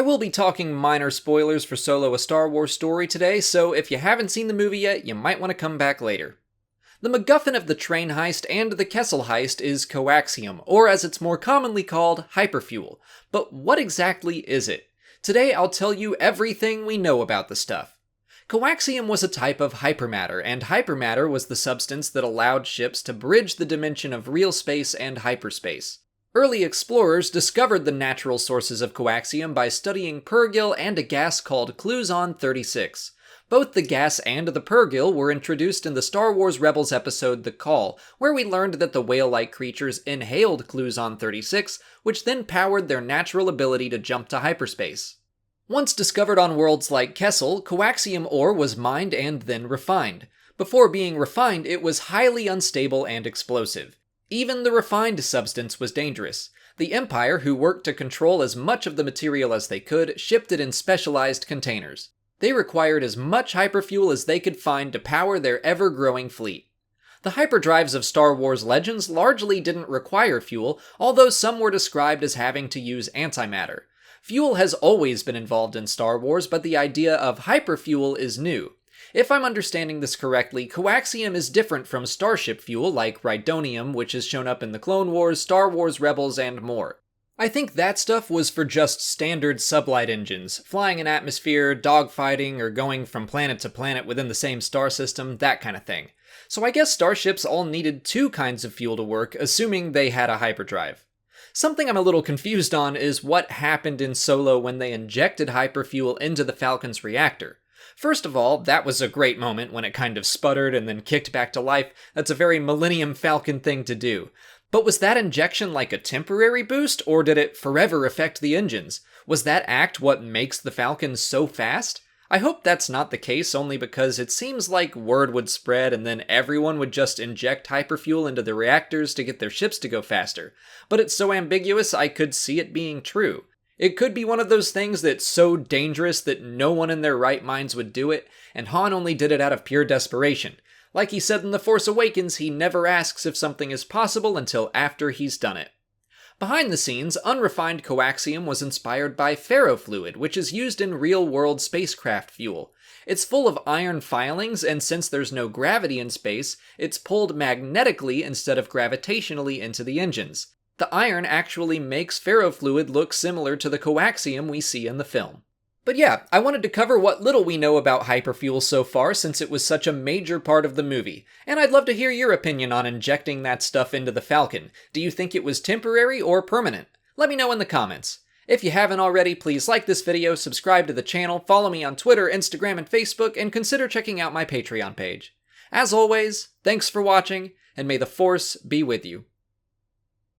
will be talking minor spoilers for Solo: A Star Wars Story today, so if you haven't seen the movie yet, you might want to come back later. The MacGuffin of the train heist and the Kessel heist is coaxium, or as it's more commonly called, hyperfuel. But what exactly is it? Today I'll tell you everything we know about the stuff. Coaxium was a type of hypermatter, and hypermatter was the substance that allowed ships to bridge the dimension of real space and hyperspace. Early explorers discovered the natural sources of coaxium by studying purgil and a gas called Cluson-36. Both the gas and the purgil were introduced in the Star Wars Rebels episode The Call, where we learned that the whale-like creatures inhaled Cluson-36, which then powered their natural ability to jump to hyperspace. Once discovered on worlds like Kessel, coaxium ore was mined and then refined. Before being refined, it was highly unstable and explosive. Even the refined substance was dangerous. The Empire, who worked to control as much of the material as they could, shipped it in specialized containers. They required as much hyperfuel as they could find to power their ever-growing fleet. The hyperdrives of Star Wars Legends largely didn't require fuel, although some were described as having to use antimatter. Fuel has always been involved in Star Wars, but the idea of hyperfuel is new. If I'm understanding this correctly, coaxium is different from starship fuel like rhydonium, which has shown up in the Clone Wars, Star Wars Rebels, and more. I think that stuff was for just standard sublight engines, flying in atmosphere, dogfighting, or going from planet to planet within the same star system, that kind of thing. So I guess starships all needed two kinds of fuel to work, assuming they had a hyperdrive. Something I'm a little confused on is what happened in Solo when they injected hyperfuel into the Falcon's reactor. First of all, that was a great moment when it kind of sputtered and then kicked back to life. That's a very Millennium Falcon thing to do. But was that injection like a temporary boost, or did it forever affect the engines? Was that act what makes the Falcon so fast? I hope that's not the case, only because it seems like word would spread and then everyone would just inject hyperfuel into the reactors to get their ships to go faster. But it's so ambiguous I could see it being true. It could be one of those things that's so dangerous that no one in their right minds would do it, and Han only did it out of pure desperation. Like he said in The Force Awakens, he never asks if something is possible until after he's done it. Behind the scenes, unrefined coaxium was inspired by ferrofluid, which is used in real-world spacecraft fuel. It's full of iron filings, and since there's no gravity in space, it's pulled magnetically instead of gravitationally into the engines. The iron actually makes ferrofluid look similar to the coaxium we see in the film. But yeah, I wanted to cover what little we know about hyperfuel so far since it was such a major part of the movie, and I'd love to hear your opinion on injecting that stuff into the Falcon. Do you think it was temporary or permanent? Let me know in the comments. If you haven't already, please like this video, subscribe to the channel, follow me on Twitter, Instagram, and Facebook, and consider checking out my Patreon page. As always, thanks for watching, and may the Force be with you.